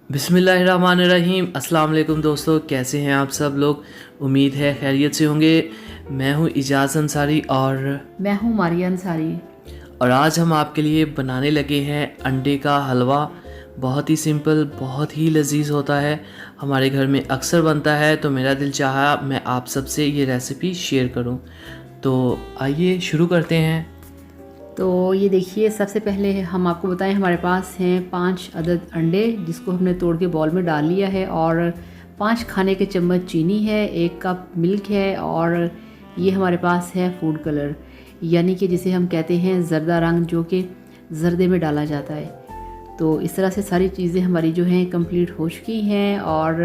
बिस्मिल्लाहिर्रहमानिर्रहीम। अस्सलाम वालेकुम दोस्तों, कैसे हैं आप सब लोग। उम्मीद है खैरियत से होंगे। मैं हूं इजाज़ अंसारी मैं हूँ मारिया अंसारी। और आज हम आपके लिए बनाने लगे हैं अंडे का हलवा। बहुत ही सिंपल, बहुत ही लजीज होता है, हमारे घर में अक्सर बनता है, तो मेरा दिल चाहा मैं आप सबसे ये रेसिपी शेयर करूं। तो आइए शुरू करते हैं। तो ये देखिए, सबसे पहले हम आपको बताएं, हमारे पास हैं 5 अदद अंडे जिसको हमने तोड़ के बॉल में डाल लिया है, और 5 खाने के चम्मच चीनी है, 1 कप मिल्क है, और ये हमारे पास है फूड कलर, यानी कि जिसे हम कहते हैं ज़र्दा रंग, जो कि ज़र्दे में डाला जाता है। तो इस तरह से सारी चीज़ें हमारी जो हैं कंप्लीट हो चुकी हैं। और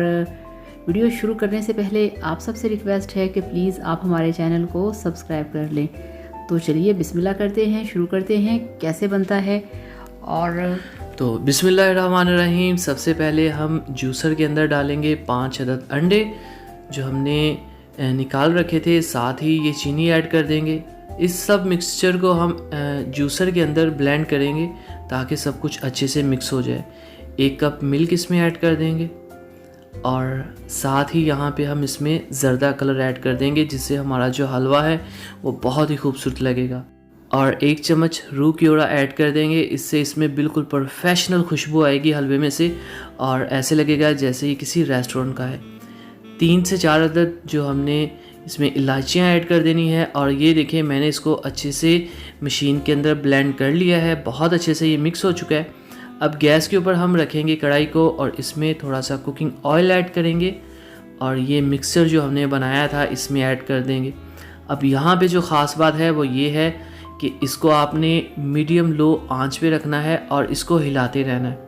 वीडियो शुरू करने से पहले आप सबसे रिक्वेस्ट है कि प्लीज़ आप हमारे चैनल को सब्सक्राइब कर लें। तो चलिए बिस्मिल्लाह करते हैं, शुरू करते हैं कैसे बनता है। और तो बिस्मिल्लाहिर्रहमानिर्रहीम। सबसे पहले हम जूसर के अंदर डालेंगे 5 अदद अंडे जो हमने निकाल रखे थे, साथ ही ये चीनी ऐड कर देंगे। इस सब मिक्सचर को हम जूसर के अंदर ब्लेंड करेंगे ताकि सब कुछ अच्छे से मिक्स हो जाए। 1 कप मिल्क इसमें ऐड कर देंगे, और साथ ही यहाँ पे हम इसमें ज़र्दा कलर ऐड कर देंगे, जिससे हमारा जो हलवा है वो बहुत ही खूबसूरत लगेगा। और 1 चम्मच रूह कीड़ा ऐड कर देंगे, इससे इसमें बिल्कुल प्रोफेशनल खुशबू आएगी हलवे में से, और ऐसे लगेगा जैसे ये किसी रेस्टोरेंट का है। 3 से 4 अदद जो हमने इसमें इलायचियाँ ऐड कर देनी है। और ये देखिए, मैंने इसको अच्छे से मशीन के अंदर ब्लेंड कर लिया है, बहुत अच्छे से ये मिक्स हो चुका है। अब गैस के ऊपर हम रखेंगे कढ़ाई को, और इसमें थोड़ा सा कुकिंग ऑयल ऐड करेंगे, और ये मिक्सचर जो हमने बनाया था इसमें ऐड कर देंगे। अब यहाँ पे जो ख़ास बात है वो ये है कि इसको आपने मीडियम लो आंच पे रखना है और इसको हिलाते रहना है।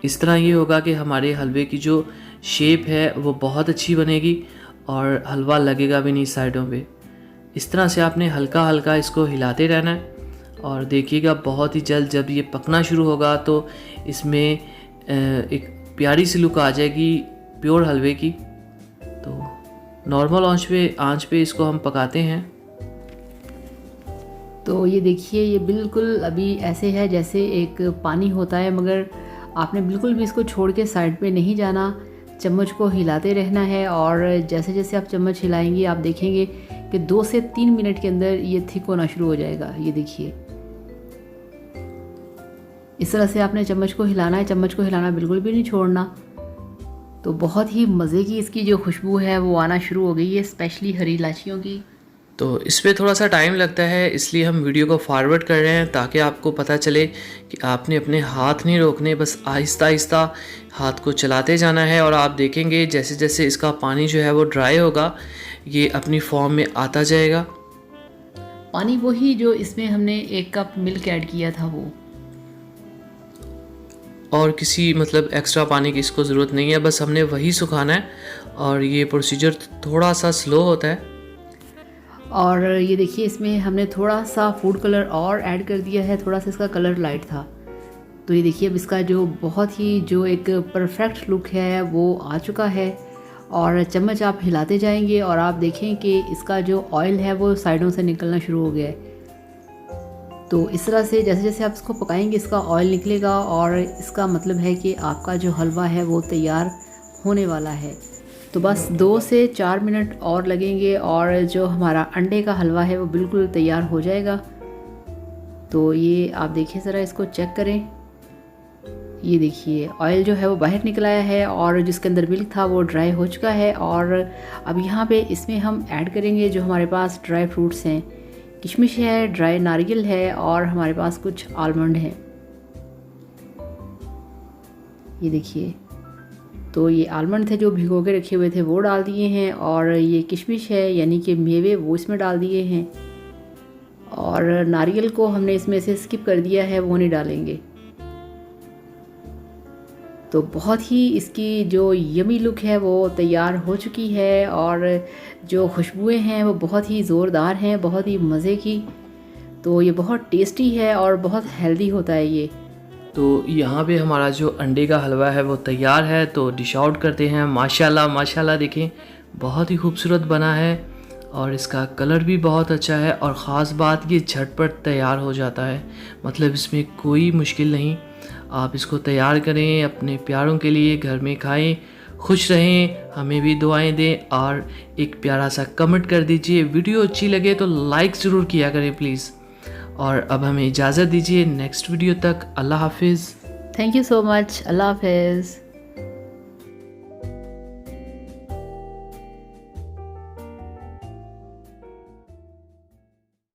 इस तरह ये होगा कि हमारे हलवे की जो शेप है वो बहुत अच्छी बनेगी और हलवा लगेगा भी नहीं साइडों पे। इस तरह से आपने हल्का हल्का इसको हिलाते रहना है, और देखिएगा बहुत ही जल्द जब ये पकना शुरू होगा तो इसमें एक प्यारी सी लुक आ जाएगी प्योर हलवे की। तो नॉर्मल आंच पे इसको हम पकाते हैं। तो ये देखिए, ये बिल्कुल अभी ऐसे है जैसे एक पानी होता है, मगर आपने बिल्कुल भी इसको छोड़ के साइड पे नहीं जाना, चम्मच को हिलाते रहना है। और जैसे जैसे आप चम्मच हिलाएंगे आप देखेंगे कि 2 से 3 मिनट के अंदर ये थिक होना शुरू हो जाएगा। ये देखिए, इस तरह से आपने चम्मच को हिलाना है, चम्मच को हिलाना बिल्कुल भी नहीं छोड़ना। तो बहुत ही मज़े की इसकी जो खुशबू है वो आना शुरू हो गई है, स्पेशली हरी इलायचियों की। तो इस पर थोड़ा सा टाइम लगता है, इसलिए हम वीडियो को फॉरवर्ड कर रहे हैं ताकि आपको पता चले कि आपने अपने हाथ नहीं रोकने, बस आहिस्ता आहिस्ता हाथ को चलाते जाना है। और आप देखेंगे जैसे जैसे इसका पानी जो है वो ड्राई होगा, ये अपनी फॉर्म में आता जाएगा। पानी वही जो इसमें हमने 1 कप मिल्क ऐड किया था वो, और किसी मतलब एक्स्ट्रा पानी की इसको ज़रूरत नहीं है, बस हमने वही सुखाना है। और ये प्रोसीजर थोड़ा सा स्लो होता है। और ये देखिए, इसमें हमने थोड़ा सा फूड कलर और ऐड कर दिया है, थोड़ा सा इसका कलर लाइट था। तो ये देखिए, अब इसका जो बहुत ही जो एक परफेक्ट लुक है वो आ चुका है। और चम्मच आप हिलाते जाएंगे और आप देखें कि इसका जो ऑयल है वो साइडों से निकलना शुरू हो गया है। तो इस तरह से जैसे जैसे आप इसको पकाएंगे इसका ऑयल निकलेगा, और इसका मतलब है कि आपका जो हलवा है वो तैयार होने वाला है। तो बस 2 से 4 मिनट और लगेंगे और जो हमारा अंडे का हलवा है वो बिल्कुल तैयार हो जाएगा। तो ये आप देखिए, ज़रा इसको चेक करें। ये देखिए, ऑयल जो है वो बाहर निकल आया है, और जिसके अंदर मिल्क था वो ड्राई हो चुका है। और अब यहाँ पे इसमें हम ऐड करेंगे जो हमारे पास ड्राई फ्रूट्स हैं। किशमिश है, ड्राई नारियल है, और हमारे पास कुछ आलमंड हैं। ये देखिए, तो ये आलमंड थे जो भिगो के रखे हुए थे वो डाल दिए हैं, और ये किशमिश है यानी कि मेवे वो इसमें डाल दिए हैं। और नारियल को हमने इसमें से स्किप कर दिया है, वो नहीं डालेंगे। तो बहुत ही इसकी जो यमी लुक है वो तैयार हो चुकी है, और जो खुशबुएं हैं वो बहुत ही ज़ोरदार हैं, बहुत ही मज़े की। तो ये बहुत टेस्टी है और बहुत हेल्दी होता है ये। तो यहाँ पे हमारा जो अंडे का हलवा है वो तैयार है। तो डिश आउट करते हैं। माशाल्लाह माशाल्लाह, देखें बहुत ही खूबसूरत बना है, और इसका कलर भी बहुत अच्छा है। और ख़ास बात ये झटपट तैयार हो जाता है, मतलब इसमें कोई मुश्किल नहीं। आप इसको तैयार करें, अपने प्यारों के लिए घर में खाएं, खुश रहें, हमें भी दुआएं दें और एक प्यारा सा कमेंट कर दीजिए। वीडियो अच्छी लगे तो लाइक ज़रूर किया करें प्लीज़। और अब हमें इजाज़त दीजिए, नेक्स्ट वीडियो तक अल्लाह हाफिज़। Thank you so much. अल्लाह हाफिज़।